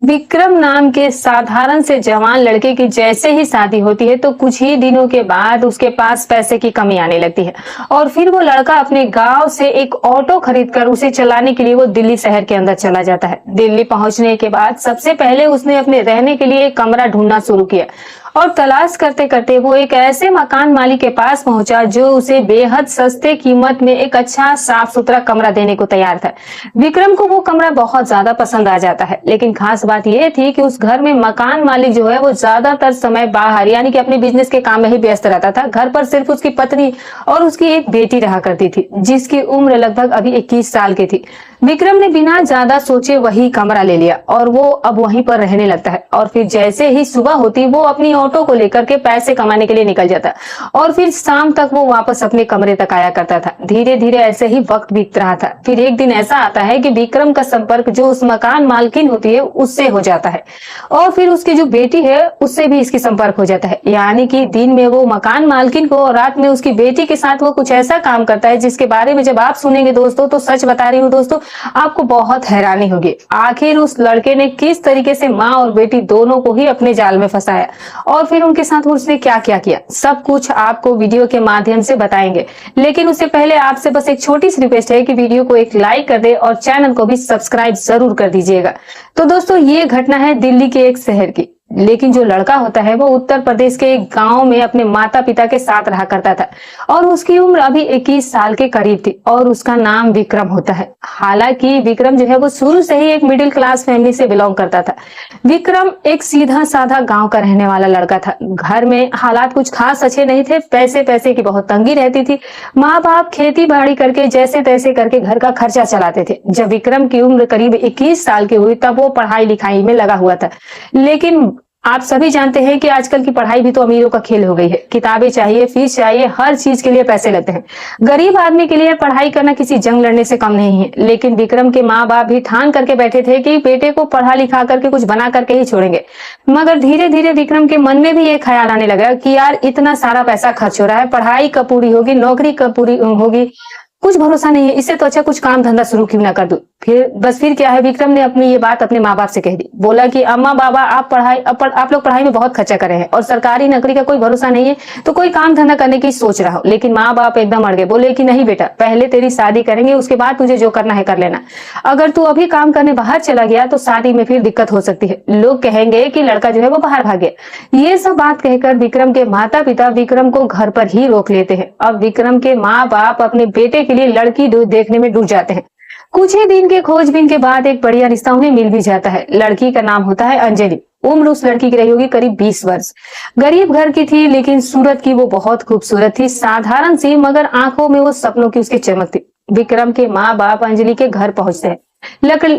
विक्रम नाम के साधारण से जवान लड़के की जैसे ही शादी होती है तो कुछ ही दिनों के बाद उसके पास पैसे की कमी आने लगती है। और फिर वो लड़का अपने गांव से एक ऑटो खरीदकर उसे चलाने के लिए वो दिल्ली शहर के अंदर चला जाता है। दिल्ली पहुंचने के बाद सबसे पहले उसने अपने रहने के लिए एक कमरा ढूंढना शुरू किया और तलाश करते करते वो एक ऐसे मकान मालिक के पास पहुंचा जो उसे बेहद सस्ते कीमत में एक अच्छा साफ सुथरा कमरा देने को तैयार था। विक्रम को वो कमरा बहुत ज्यादा पसंद आ जाता है, लेकिन खास बात यह थी कि उस घर में मकान मालिक जो है वो ज्यादातर समय बाहर यानी कि अपने बिजनेस के काम में ही व्यस्त रहता था। घर पर सिर्फ उसकी पत्नी और उसकी एक बेटी रहा करती थी जिसकी उम्र लगभग अभी 21 साल की थी। विक्रम ने बिना ज्यादा सोचे वही कमरा ले लिया और वो अब वहीं पर रहने लगता है। और फिर जैसे ही सुबह होती वो अपनी ऑटो को लेकर के पैसे कमाने के लिए निकल जाता और फिर शाम तक वो वापस अपने कमरे तक आया करता था। धीरे धीरे ऐसे ही वक्त बीत रहा था। फिर एक दिन ऐसा आता है कि विक्रम का संपर्क जो उस मकान मालकिन होती है उससे हो जाता है और फिर उसकी जो बेटी है उससे भी इसकी संपर्क हो जाता है। यानी कि दिन में वो मकान मालकिन को और रात में उसकी बेटी के साथ वो कुछ ऐसा काम करता है जिसके बारे में जब आप सुनेंगे दोस्तों, तो सच बता रही हूँ दोस्तों, आपको बहुत हैरानी होगी। आखिर उस लड़के ने किस तरीके से माँ और बेटी दोनों को ही अपने जाल में फंसाया और फिर उनके साथ उसने क्या क्या किया, सब कुछ आपको वीडियो के माध्यम से बताएंगे। लेकिन उससे पहले आपसे बस एक छोटी सी रिक्वेस्ट है कि वीडियो को एक लाइक कर दे और चैनल को भी सब्सक्राइब जरूर कर दीजिएगा। तो दोस्तों, ये घटना है दिल्ली के एक शहर की, लेकिन जो लड़का होता है वो उत्तर प्रदेश के एक गांव में अपने माता पिता के साथ रहा करता था और उसकी उम्र अभी 21 साल के करीब थी और उसका नाम विक्रम होता है। हालांकि विक्रम जो है वो शुरू से ही एक मिडिल क्लास फैमिली से बिलोंग करता था। विक्रम एक सीधा साधा गांव का रहने वाला लड़का था। घर में हालात कुछ खास अच्छे नहीं थे, पैसे की बहुत तंगी रहती थी। माँ बाप खेती बाड़ी करके जैसे तैसे करके घर का खर्चा चलाते थे। जब विक्रम की उम्र करीब 21 साल की हुई तब वो पढ़ाई लिखाई में लगा हुआ था। लेकिन आप सभी जानते हैं कि आजकल की पढ़ाई भी तो अमीरों का खेल हो गई है। किताबें चाहिए, फीस चाहिए, हर चीज के लिए पैसे लगते हैं। गरीब आदमी के लिए पढ़ाई करना किसी जंग लड़ने से कम नहीं है। लेकिन विक्रम के माँ बाप भी ठान करके बैठे थे कि बेटे को पढ़ा लिखा करके कुछ बना करके ही छोड़ेंगे। मगर धीरे धीरे विक्रम के मन में भी ये ख्याल आने लगा कि यार इतना सारा पैसा खर्च हो रहा है, पढ़ाई कब पूरी होगी, नौकरी कब पूरी होगी, कुछ भरोसा नहीं है। इससे तो अच्छा कुछ काम धंधा शुरू क्यों ना कर दूं। फिर क्या है, विक्रम ने अपनी ये बात अपने माँ बाप से कह दी। बोला कि अम्मा बाबा, आप लोग पढ़ाई में बहुत खर्चा करे हैं और सरकारी नौकरी का कोई भरोसा नहीं है, तो कोई काम धंधा करने की सोच रहा हो। लेकिन माँ बाप एकदम अड़ गए। बोले कि नहीं बेटा, पहले तेरी शादी करेंगे, उसके बाद तुझे जो करना है कर लेना। अगर तू अभी काम करने बाहर चला गया तो शादी में फिर दिक्कत हो सकती है, लोग कहेंगे कि लड़का जो है वो बाहर भाग गया। ये सब बात कहकर विक्रम के माता पिता विक्रम को घर पर ही रोक लेते हैं। अब विक्रम के माँ बाप अपने बेटे के लिए लड़की देखने में डूब जाते हैं। कुछ ही दिन के खोजबीन के बाद एक बढ़िया रिश्ता उन्हें मिल भी जाता है। लड़की का नाम होता है अंजलि। उम्र उस लड़की की रही होगी करीब 20 वर्ष। गरीब घर की थी, लेकिन सूरत की वो बहुत खूबसूरत थी, साधारण सी, मगर आंखों में वो सपनों की उसकी चमक थी। विक्रम के माँ बाप अंजलि के घर पहुंचते हैं,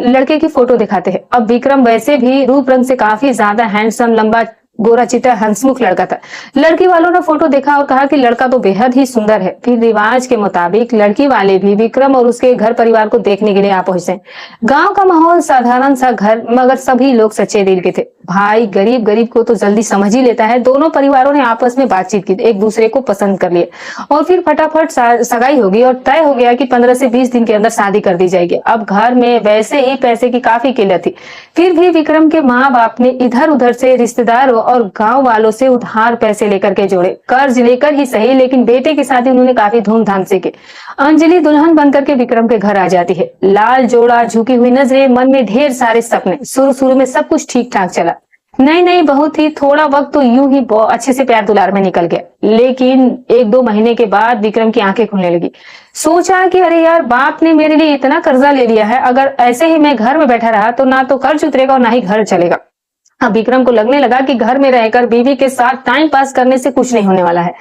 लड़के की फोटो दिखाते हैं। अब विक्रम वैसे भी रूप रंग से काफी ज्यादा हैंडसम, लंबा गोरा चिट्टा हंसमुख लड़का था। लड़की वालों ने फोटो देखा और कहा कि लड़का तो बेहद ही सुंदर है। फिर रिवाज के मुताबिक लड़की वाले भी विक्रम और उसके घर परिवार को देखने के लिए आ पहुंचे। गांव का माहौल साधारण सा घर, मगर सभी लोग सच्चे दिल के थे। भाई गरीब को तो जल्दी समझ ही लेता है। दोनों परिवारों ने आपस में बातचीत की, एक दूसरे को पसंद कर लिया और फिर फटाफट सगाई होगी और तय हो गया कि 15 से 20 दिन के अंदर शादी कर दी जाएगी। अब घर में वैसे ही पैसे की काफी किल्लत थी, फिर भी विक्रम के माँ बाप ने इधर उधर से रिश्तेदारों और गांव वालों से उधार पैसे लेकर के जोड़े, कर्ज लेकर ही सही, लेकिन बेटे की शादी उन्होंने काफी धूमधाम से की। अंजलि दुल्हन बनकर के विक्रम के घर आ जाती है। लाल जोड़ा, झुकी हुई नजरें, मन में ढेर सारे सपने। शुरू में सब कुछ ठीक ठाक चला। नई बहुत ही थोड़ा वक्त तो यूं ही अच्छे से प्यार दुलार में निकल गया। लेकिन 1-2 महीने के बाद विक्रम की आंखें खुलने लगी। सोचा कि अरे यार, बाप ने मेरे लिए इतना कर्जा ले लिया है, अगर ऐसे ही मैं घर में बैठा रहा तो ना तो कर्ज उतरेगा और ना ही घर चलेगा। अब विक्रम को लगने लगा कि घर में रहकर बीवी के साथ टाइम पास करने से कुछ नहीं होने वाला है,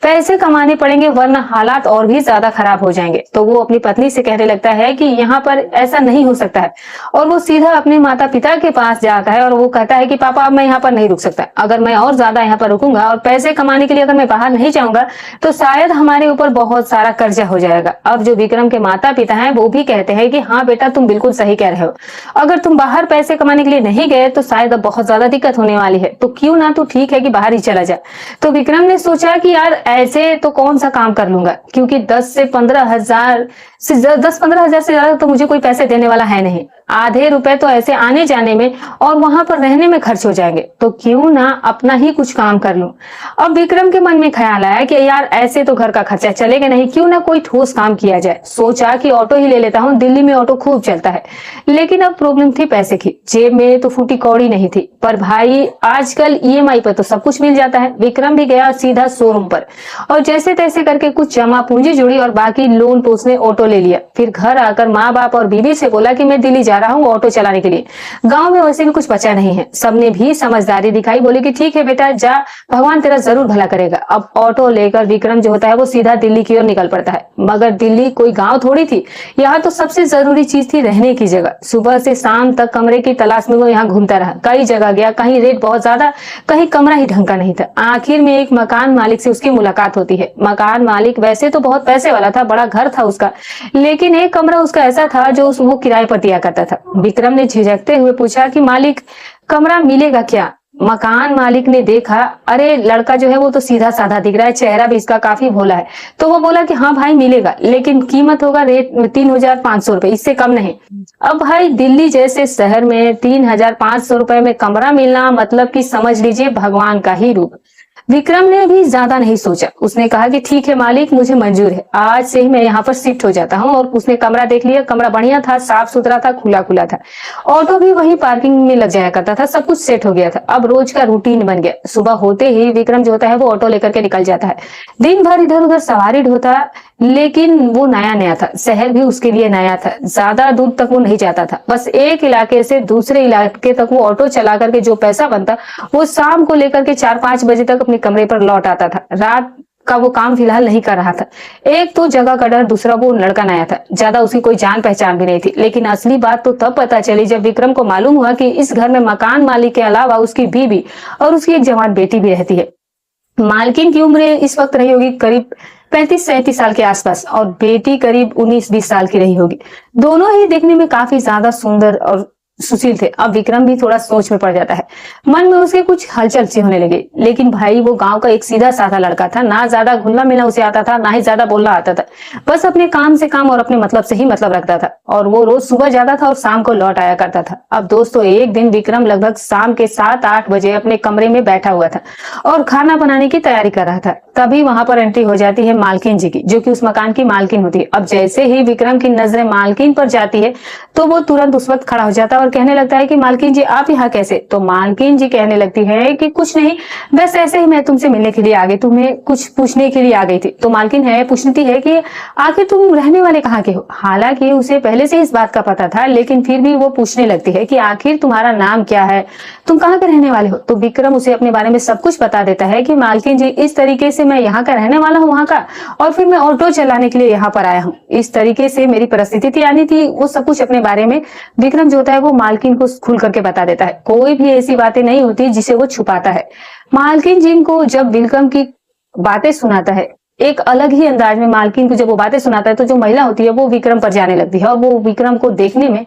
पैसे कमाने पड़ेंगे वरना हालात और भी ज्यादा खराब हो जाएंगे। तो वो अपनी पत्नी से कहने लगता है कि यहाँ पर ऐसा नहीं हो सकता है और वो सीधा अपने माता पिता के पास जाता है और वो कहता है कि पापा, अब मैं यहाँ पर नहीं रुक सकता। अगर मैं और ज्यादा यहाँ पर रुकूंगा और पैसे कमाने के लिए अगर मैं बाहर नहीं जाऊंगा तो शायद हमारे ऊपर बहुत सारा कर्जा हो जाएगा। अब जो विक्रम के माता पिता है वो भी कहते हैं कि हाँ बेटा, तुम बिल्कुल सही कह रहे हो, अगर तुम बाहर पैसे कमाने के लिए नहीं गए तो शायद अब बहुत ज्यादा दिक्कत होने वाली है, तो क्यों ना तू ठीक है कि बाहर ही चला जा। तो विक्रम ने सोचा कि यार ऐसे तो कौन सा काम कर लूंगा, क्योंकि 10 से 15 हजार से ज्यादा तो मुझे कोई पैसे देने वाला है नहीं। आधे रुपए तो ऐसे आने जाने में और वहां पर रहने में खर्च हो जाएंगे, तो क्यों ना अपना ही कुछ काम कर लूं। अब विक्रम के मन में ख्याल आया कि यार ऐसे तो घर का खर्चा चलेगा नहीं, क्यों ना कोई ठोस काम किया जाए। सोचा कि ऑटो ही ले लेता हूँ, दिल्ली में ऑटो खूब चलता है। लेकिन अब प्रॉब्लम थी पैसे की, जेब में तो फूटी कौड़ी नहीं थी। पर भाई आजकल ईएमआई पर तो सब कुछ मिल जाता है। विक्रम भी गया सीधा शोरूम पर और जैसे तैसे करके कुछ जमा पूंजी जुड़ी और बाकी लोन तो उसने ऑटो ले लिया। फिर घर आकर माँ बाप और बीवी से बोला कि मैं दिल्ली जा रहा हूँ ऑटो चलाने के लिए। गांव में वैसे भी कुछ बचा नहीं है। सबने भी समझदारी दिखाई, बोले कि ठीक है बेटा जा, भगवान तेरा जरूर भला करेगा। अब ऑटो लेकर विक्रम जो होता है वो सीधा दिल्ली की ओर निकल पड़ता है। मगर दिल्ली कोई गांव थोड़ी थी, यहाँ तो सबसे जरूरी चीज थी रहने की जगह। सुबह से शाम तक कमरे की तलाश में वो यहाँ घूमता रहा, कई जगह गया, कहीं रेट बहुत ज्यादा, कहीं कमरा ही ढंग का नहीं था। आखिर में एक मकान मालिक से उसकी मुलाकात होती है। मकान मालिक वैसे तो बहुत पैसे वाला था, बड़ा घर था उसका, लेकिन एक कमरा उसका ऐसा था जो वो किराए पर दिया करता था। विक्रम ने झिझकते हुए पूछा कि मालिक कमरा मिलेगा क्या। मकान मालिक ने देखा, अरे लड़का जो है वो तो सीधा साधा दिख रहा है, चेहरा भी इसका काफी भोला है, तो वो बोला कि हाँ भाई मिलेगा, लेकिन कीमत होगा रेट 3,500 रुपए, इससे कम नहीं। अब भाई दिल्ली जैसे शहर में 3,500 रुपए में कमरा मिलना मतलब कि समझ लीजिए भगवान का ही रूप। विक्रम ने भी ज्यादा नहीं सोचा, उसने कहा कि ठीक है मालिक मुझे मंजूर है, आज से ही मैं यहाँ पर शिफ्ट हो जाता हूँ। और उसने कमरा देख लिया, कमरा बढ़िया था, साफ सुथरा था, खुला खुला था, ऑटो भी वही पार्किंग में लग जाया करता था, सब कुछ सेट हो गया था। अब रोज का रूटीन बन गया। सुबह होते ही विक्रम जो होता है वो ऑटो लेकर के निकल जाता है, दिन भर इधर उधर सवारी ढोता, लेकिन वो नया नया था, शहर भी उसके लिए नया था, ज्यादा दूर तक वो नहीं जाता था। बस एक इलाके से दूसरे इलाके तक वो ऑटो चला करके जो पैसा बनता वो शाम को लेकर के 4-5 बजे तक अपने कमरे पर लौट आता था। रात का वो काम फिलहाल नहीं कर रहा था। एक तो जगह का डर, दूसरा वो लड़का नया था, ज्यादा उसकी कोई जान पहचान भी नहीं थी। लेकिन असली बात तो तब पता चली जब विक्रम को मालूम हुआ कि इस घर में मकान मालिक के अलावा उसकी बीवी और उसकी एक जवान बेटी भी रहती है। मालकिन की उम्र इस वक्त रही होगी करीब 35-37 साल के आसपास और बेटी करीब 19-20 साल की रही होगी। दोनों ही देखने में काफी ज्यादा सुंदर और सुशील थे। अब विक्रम भी थोड़ा सोच में पड़ जाता है, मन में उसके कुछ हलचल सी होने लगी। लेकिन भाई वो गांव का एक सीधा साधा लड़का था, ना ज्यादा घुलना मिलना उसे आता था, ना ही ज्यादा बोलना आता था। बस अपने काम से काम और अपने मतलब से ही मतलब रखता था और वो रोज सुबह जाता था और शाम को लौट आया करता था। अब दोस्तों एक दिन विक्रम लगभग शाम के 7-8 बजे अपने कमरे में बैठा हुआ था और खाना बनाने की तैयारी कर रहा था। तभी वहां पर एंट्री हो जाती है मालकिन जी की, जो कि उस मकान की मालकिन होती है। अब जैसे ही विक्रम की नजरें मालकिन पर जाती है तो वो तुरंत उस वक्त खड़ा हो जाता है और कहने लगता है कि मालकिन जी आप यहाँ कैसे। तो मालकिन जी कहने लगती है कि कुछ नहीं, बस ऐसे ही मैं तुमसे मिलने के लिए आ गई, तुम्हें कुछ पूछने के लिए आ गई थी। तो मालकिन है पूछती है कि आखिर तुम रहने वाले कहाँ के हो। हालांकि उसे पहले से इस बात का पता था, लेकिन फिर भी वो पूछने लगती है कि आखिर तुम्हारा नाम क्या है, तुम कहाँ के रहने वाले हो। तो विक्रम उसे अपने बारे में सब कुछ बता देता है कि मालकिन जी इस तरीके से मैं यहाँ का रहने वाला हूँ, वहाँ का, और फिर मैं ऑटो चलाने के लिए यहाँ पर आया हूँ, इस तरीके से मेरी परिस्थिति थी आनी थी। वो सब कुछ अपने बारे में विक्रम जो होता है वो मालकिन को खुल करके बता देता है। कोई भी ऐसी बातें नहीं होती जिसे वो छुपाता है। मालकिन जी को जब विक्रम की बातें सुनाता है एक अलग ही अंदाज में, मालकिन को जब वो बातें सुनाता है तो जो महिला होती है वो विक्रम पर जाने लगती है और वो विक्रम को देखने में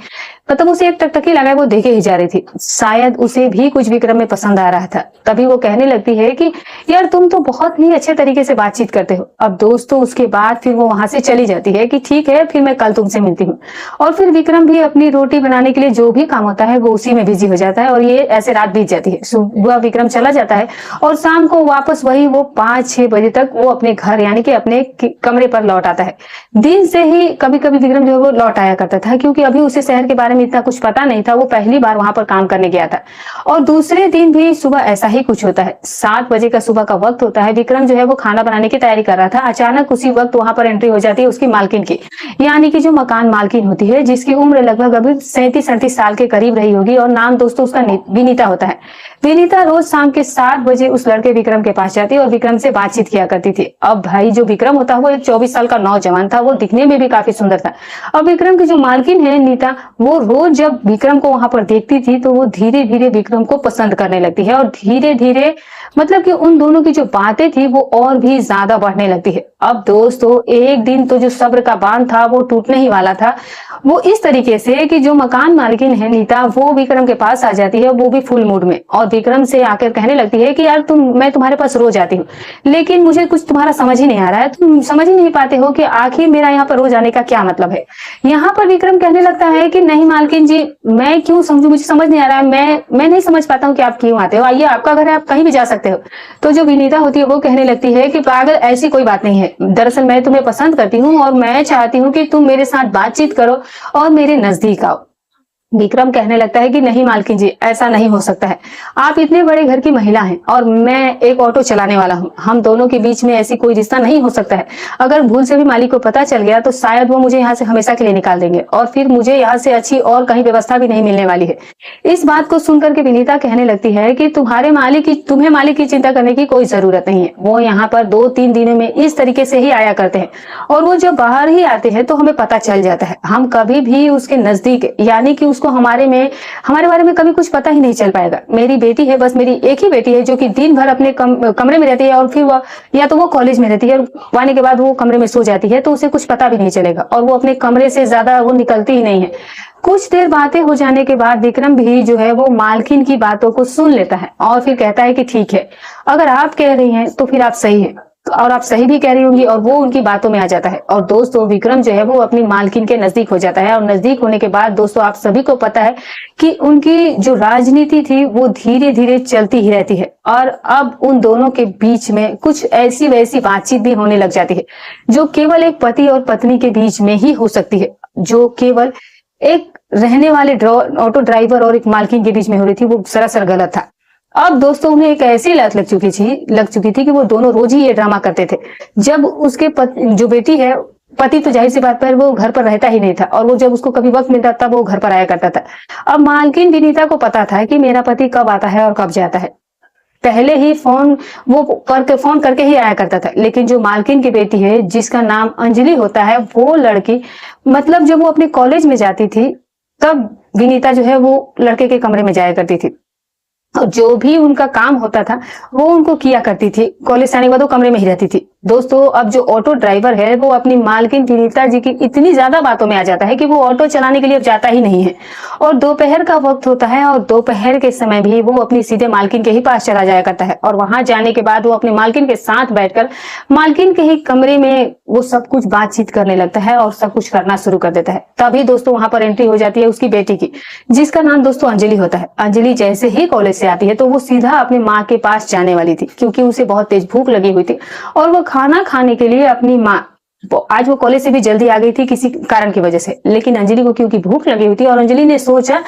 मतलब उसे एक टकटकी लगा, वो देखे ही जा रही थी। शायद उसे भी कुछ विक्रम में पसंद आ रहा था। तभी वो कहने लगती है कि यार तुम तो बहुत ही अच्छे तरीके से बातचीत करते हो। अब दोस्तों उसके बाद फिर वो वहां से चली जाती है कि ठीक है फिर मैं कल तुमसे मिलती हूँ। और फिर विक्रम भी अपनी रोटी बनाने के लिए जो भी काम होता है वो उसी में बिजी हो जाता है और ये ऐसे रात बीत जाती है। सुबह विक्रम चला जाता है और शाम को वापस वही वो 5-6 बजे तक वो अपने घर यानी कि अपने कमरे पर लौट आता है। दिन से ही कभी कभी विक्रम जो है वो लौट आया करता था, क्योंकि अभी उसे शहर के बारे में इतना कुछ पता नहीं था, वो पहली बार वहां पर काम करने गया था। और दूसरे दिन भी सुबह ऐसा ही कुछ होता है। 7 बजे का सुबह का वक्त होता है। विक्रम जो है वो खाना बनाने की तैयारी कर रहा था। अचानक उसी वक्त वहां पर एंट्री हो जाती है उसकी मालकिन की, यानी कि जो मकान मालकिन होती है, जिसकी उम्र लगभग अभी 37-38 साल के करीब रही होगी और नाम दोस्तों उसका विनीता होता है। विनीता रोज शाम के 7 बजे उस लड़के विक्रम के पास जाती और विक्रम से बातचीत किया करती थी। अब भाई जो विक्रम होता है वो एक 24 साल का नौजवान था, वो दिखने में भी काफी सुंदर था। अब विक्रम की जो मालकिन है नीता, वो रोज जब विक्रम को वहां पर देखती थी तो वो धीरे धीरे विक्रम को पसंद करने लगती है और धीरे धीरे मतलब कि उन दोनों की जो बातें थी वो और भी ज्यादा बढ़ने लगती है। अब दोस्तों एक दिन तो जो सब्र का बांध था वो टूटने ही वाला था। वो इस तरीके से कि जो मकान मालकिन है नीता, वो विक्रम के पास आ जाती है, वो भी फुल मूड में, और विक्रम से आकर कहने लगती है कि यार मैं तुम्हारे पास रोज आती हूँ, लेकिन मुझे कुछ तुम्हारा समझ समझ ही नहीं आ रहा है, तुम समझ ही नहीं पाते हो कि आखिर मेरा यहाँ पर रोज आने का क्या मतलब है। यहाँ पर विक्रम कहने लगता है कि नहीं मालकिन जी, मैं क्यों समझू, मुझे समझ नहीं आ रहा है, मैं नहीं समझ पाता हूँ कि आप क्यों आते हो, आइए आपका घर है, आप कहीं भी जा सकते हो। तो जो विनीता होती है वो कहने लगती है कि पागल, ऐसी कोई बात नहीं है, दरअसल मैं तुम्हें पसंद करती हूँ और मैं चाहती हूँ कि तुम मेरे साथ बातचीत करो और मेरे नजदीक आओ। विक्रम कहने लगता है कि नहीं मालकिन जी, ऐसा नहीं हो सकता है, आप इतने बड़े घर की महिला हैं और मैं एक ऑटो चलाने वाला हूँ, हम दोनों के बीच में ऐसी कोई रिश्ता नहीं हो सकता है। अगर भूल से भी मालिक को पता चल गया तो शायद वो मुझे यहाँ से हमेशा के लिए निकाल देंगे और फिर मुझे यहाँ से अच्छी और कहीं व्यवस्था भी नहीं मिलने वाली है। इस बात को सुनकर के विनीता कहने लगती है कि तुम्हें मालिक की चिंता करने की कोई जरूरत नहीं है, वो यहाँ पर 2-3 दिनों में इस तरीके से ही आया करते हैं और वो जब बाहर ही आते हैं तो हमें पता चल जाता है, हम कभी भी उसके नजदीक, यानी कि उसको हमारे बारे में कभी कुछ पता ही नहीं चल पाएगा। मेरी बेटी है, बस मेरी एक ही बेटी है जो कि दिन भर अपने कमरे में रहती है और फिर वो या तो वो कॉलेज में रहती है और आने के बाद वो कमरे में सो जाती है, तो उसे कुछ पता भी नहीं चलेगा और वो अपने कमरे से ज्यादा वो निकलती ही नहीं है। कुछ देर बातें हो जाने के बाद विक्रम भी जो है वो मालकिन की बातों को सुन लेता है और फिर कहता है कि ठीक है, अगर आप कह रही हैं तो फिर आप सही है और आप सही भी कह रही होंगी, और वो उनकी बातों में आ जाता है। और दोस्तों विक्रम जो है वो अपनी मालकिन के नजदीक हो जाता है और नजदीक होने के बाद दोस्तों आप सभी को पता है कि उनकी जो राजनीति थी वो धीरे धीरे चलती ही रहती है और अब उन दोनों के बीच में कुछ ऐसी वैसी बातचीत भी होने लग जाती है जो केवल एक पति और पत्नी के बीच में ही हो सकती है, जो केवल एक रहने वाले ऑटो ड्राइवर और एक मालकिन के बीच में हो रही थी, वो सरासर गलत था। अब दोस्तों उन्हें एक ऐसी लत लग चुकी थी कि वो दोनों रोज ही ये ड्रामा करते थे। जब उसके जो बेटी है, पति तो जाहिर सी बात पर वो घर पर रहता ही नहीं था और वो जब उसको कभी वक्त मिलता तब वो घर पर आया करता था। अब मालकिन विनीता को पता था कि मेरा पति कब आता है और कब जाता है, पहले ही फोन करके ही आया करता था। लेकिन जो मालकिन की बेटी है जिसका नाम अंजलि होता है, वो लड़की मतलब जब वो अपने कॉलेज में जाती थी तब विनीता जो है वो लड़के के कमरे में जाया करती थी और जो भी उनका काम होता था वो उनको किया करती थी। कॉलेज से आने के बाद वो कमरे में ही रहती थी। दोस्तों अब जो ऑटो ड्राइवर है वो अपनी मालकिन विनीता जी की इतनी ज्यादा बातों में आ जाता है कि वो ऑटो चलाने के लिए अब जाता ही नहीं है और दोपहर का वक्त होता है और दोपहर के समय भी वो अपनी सीधे मालकिन के ही पास चला जाया करता है और वहां जाने के बाद वो अपने मालकिन के साथ बैठकर मालकिन के ही कमरे में वो सब कुछ बातचीत करने लगता है और सब कुछ करना शुरू कर देता है। तभी दोस्तों वहां पर एंट्री हो जाती है उसकी बेटी की, जिसका नाम दोस्तों अंजलि होता है। अंजलि जैसे ही कॉलेज से आती है तो वो सीधा अपनी माँ के पास जाने वाली थी क्योंकि उसे बहुत तेज भूख लगी हुई थी और वो खाना खाने के लिए अपनी माँ, आज वो कॉलेज से भी जल्दी आ गई थी किसी कारण की वजह से, लेकिन अंजलि को क्योंकि भूख लगी हुई थी और अंजलि ने सोचा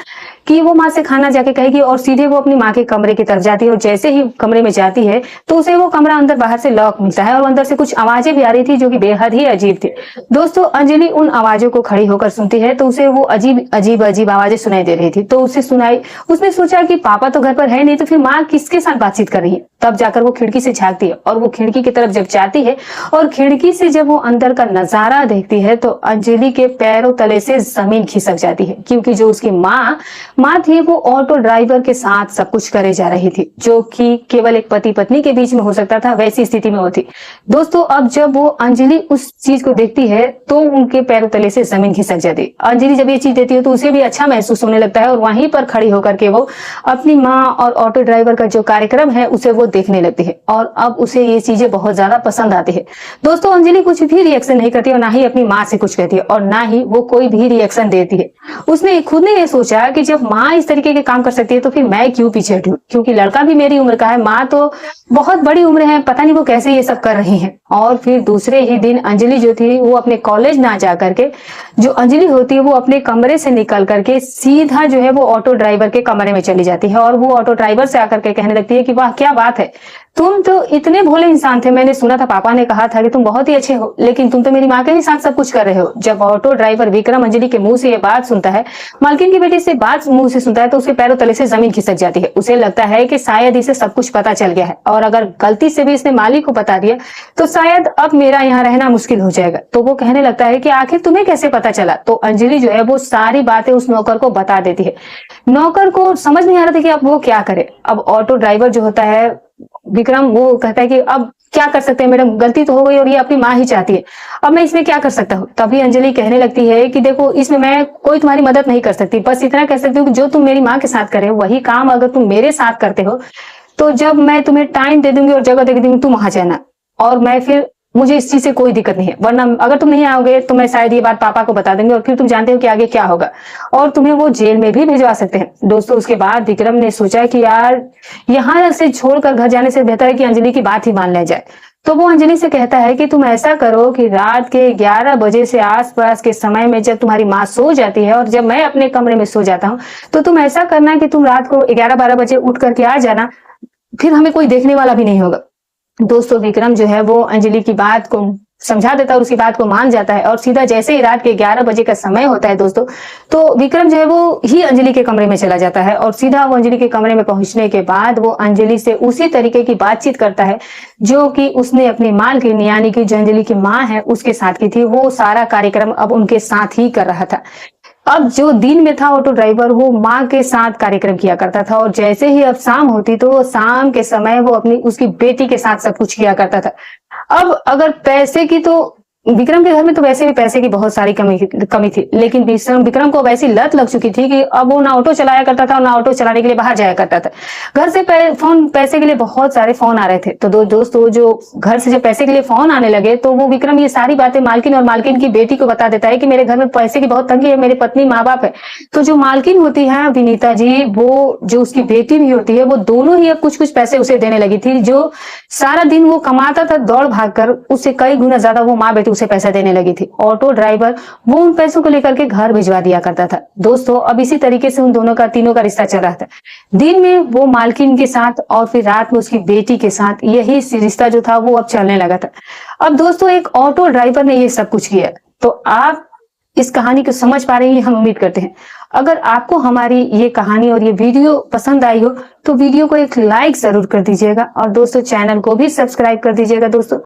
कि वो माँ से खाना जाके कहेगी और सीधे वो अपनी माँ के कमरे की तरफ जाती है और जैसे ही कमरे में जाती है तो उसे वो कमरा अंदर बाहर से लॉक मिलता है और अंदर से कुछ आवाजें भी आ रही थी जो कि बेहद ही अजीब थी। दोस्तों अंजलि उन आवाजों को खड़ी होकर सुनती है तो उसे वो अजीब आवाजें सुनाई दे रही थी, तो उसने सोचा कि पापा तो घर पर है नहीं तो फिर माँ किसके साथ बातचीत कर रही है। तब जाकर वो खिड़की से झांकती है और वो खिड़की की तरफ जब जाती है और खिड़की से जब वो अंदर का नजारा देखती है तो अंजलि के पैरों तले से जमीन खिसक जाती है क्योंकि जो उसकी माँ थी वो ऑटो ड्राइवर के साथ सब कुछ करे जा रही थी जो कि केवल एक पति पत्नी के बीच में हो सकता था, वैसी स्थिति में होती। दोस्तों अब जब वो अंजलि उस चीज को देखती है तो उनके पैरों तले से जमीन खिसक जाती है। अंजलि जब ये चीज देखती है तो उसे भी अच्छा महसूस होने लगता है और वहीं पर खड़ी होकर के वो अपनी माँ और ऑटो ड्राइवर का जो कार्यक्रम है उसे वो देखने लगती है और अब उसे ये चीजें बहुत ज्यादा पसंद आती है। दोस्तों अंजलि कुछ भी रिएक्शन नहीं करती और ना ही अपनी माँ से कुछ कहती है और ना ही वो कोई भी रिएक्शन देती है। उसने खुद ने ये सोचा कि जब माँ इस तरीके के काम कर सकती है तो फिर मैं क्यों पीछे हटूं, क्योंकि लड़का भी मेरी उम्र का है, माँ तो बहुत बड़ी उम्र है, पता नहीं वो कैसे ये सब कर रही है। और फिर दूसरे ही दिन अंजलि जो थी वो अपने कॉलेज ना जा करके, जो अंजलि होती है वो अपने कमरे से निकल करके सीधा जो है वो ऑटो ड्राइवर के कमरे में चली जाती है और वो ऑटो ड्राइवर से आकर के कहने लगती है कि वाह क्या बात है, तुम तो इतने भोले इंसान थे, मैंने सुना था पापा ने कहा था कि तुम बहुत ही अच्छे हो, लेकिन तुम तो मेरी माँ के ही साथ सब कुछ कर रहे हो। जब ऑटो ड्राइवर विक्रम अंजलि के मुंह से ये बात सुनता है, मालकिन की बेटी से बात मुंह से सुनता है तो उसके पैरों तले से जमीन खिसक जाती है। उसे लगता है कि शायद इसे सब कुछ पता चल गया है और अगर गलती से भी इसने मालिक को बता दिया तो शायद अब मेरा यहाँ रहना मुश्किल हो जाएगा। तो वो कहने लगता है कि आखिर तुम्हें कैसे पता चला। तो अंजलि जो है वो सारी बातें उस नौकर को बता देती है। नौकर को समझ नहीं आ रहा था कि अब वो क्या करे। अब ऑटो ड्राइवर जो होता है विक्रम, वो कहता है कि अब क्या कर सकते हैं मैडम, गलती तो हो गई और ये अपनी माँ ही चाहती है, अब मैं इसमें क्या कर सकता हूँ। तभी अंजलि कहने लगती है कि देखो इसमें मैं कोई तुम्हारी मदद नहीं कर सकती, बस इतना कह सकती हूँ कि जो तुम मेरी माँ के साथ करे हो वही काम अगर तुम मेरे साथ करते हो तो जब मैं तुम्हें टाइम दे दूंगी और जगह दे दूंगी तुम वहां जाना और मैं फिर मुझे इस चीज से कोई दिक्कत नहीं है, वरना अगर तुम नहीं आओगे तो मैं शायद ये बात पापा को बता देंगे और फिर तुम जानते हो कि आगे क्या होगा और तुम्हें वो जेल में भी भिजवा सकते हैं। दोस्तों उसके बाद विक्रम ने सोचा कि यार यहाँ से छोड़कर घर जाने से बेहतर है कि अंजलि की बात ही मान लिया जाए। तो वो अंजलि से कहता है कि तुम ऐसा करो कि रात के 11 बजे से आसपास के समय में जब तुम्हारी माँ सो जाती है और जब मैं अपने कमरे में सो जाता हूँ, तो तुम ऐसा करना कि तुम रात को 11-12 बजे उठ करके आ जाना, फिर हमें कोई देखने वाला भी नहीं होगा। दोस्तों विक्रम जो है वो अंजलि की बात को समझा देता है और उसकी बात को मान जाता है और सीधा जैसे ही रात के 11 बजे का समय होता है दोस्तों, तो विक्रम जो है वो ही अंजलि के कमरे में चला जाता है और सीधा वो अंजलि के कमरे में पहुंचने के बाद वो अंजलि से उसी तरीके की बातचीत करता है जो कि उसने अपनी मालकिन यानी कि जो अंजलि की माँ है उसके साथ की थी। वो सारा कार्यक्रम अब उनके साथ ही कर रहा था। अब जो दिन में था ऑटो ड्राइवर वो माँ के साथ कार्यक्रम किया करता था और जैसे ही अब शाम होती तो शाम के समय वो अपनी उसकी बेटी के साथ सब कुछ किया करता था। अब अगर पैसे की तो विक्रम के घर में तो वैसे भी पैसे की बहुत सारी कमी थी, लेकिन विक्रम को वैसी लत लग चुकी थी कि अब वो ना ऑटो चलाया करता था और ना ऑटो चलाने के लिए बाहर जाया करता था। घर से पैसे के लिए बहुत सारे फोन आ रहे थे। तो दोस्तों जो घर से जब पैसे के लिए फोन आने लगे तो वो विक्रम ये सारी बातें मालकिन और मालकिन की बेटी को बता देता है कि मेरे घर में पैसे की बहुत तंगी है, मेरी पत्नी माँ बाप है। तो जो मालकिन होती है विनीता जी, वो जो उसकी बेटी भी होती है, वो दोनों ही अब कुछ कुछ पैसे उसे देने लगी थी। जो सारा दिन वो कमाता था दौड़ भाग कर, उससे कई गुना ज्यादा वो माँ बेटी उसे पैसा देने लगी थी। ऑटो ड्राइवर वो उन पैसों को लेकर के घर भिजवा दिया करता था। दोस्तों अब इसी तरीके से उन दोनों का तीनों का रिश्ता चल रहा था। दिन में वो मालकिन के साथ और फिर रात में उसकी बेटी के साथ, यही रिश्ता जो था वो अब चलने लगा था। अब दोस्तों एक ऑटो ड्राइवर ने ये सब कुछ किया, तो आप इस कहानी को समझ पा रहे हैं, हम उम्मीद करते हैं। अगर आपको हमारी ये कहानी और ये वीडियो पसंद आई हो तो वीडियो को एक लाइक जरूर कर दीजिएगा और दोस्तों चैनल को भी सब्सक्राइब कर दीजिएगा दोस्तों।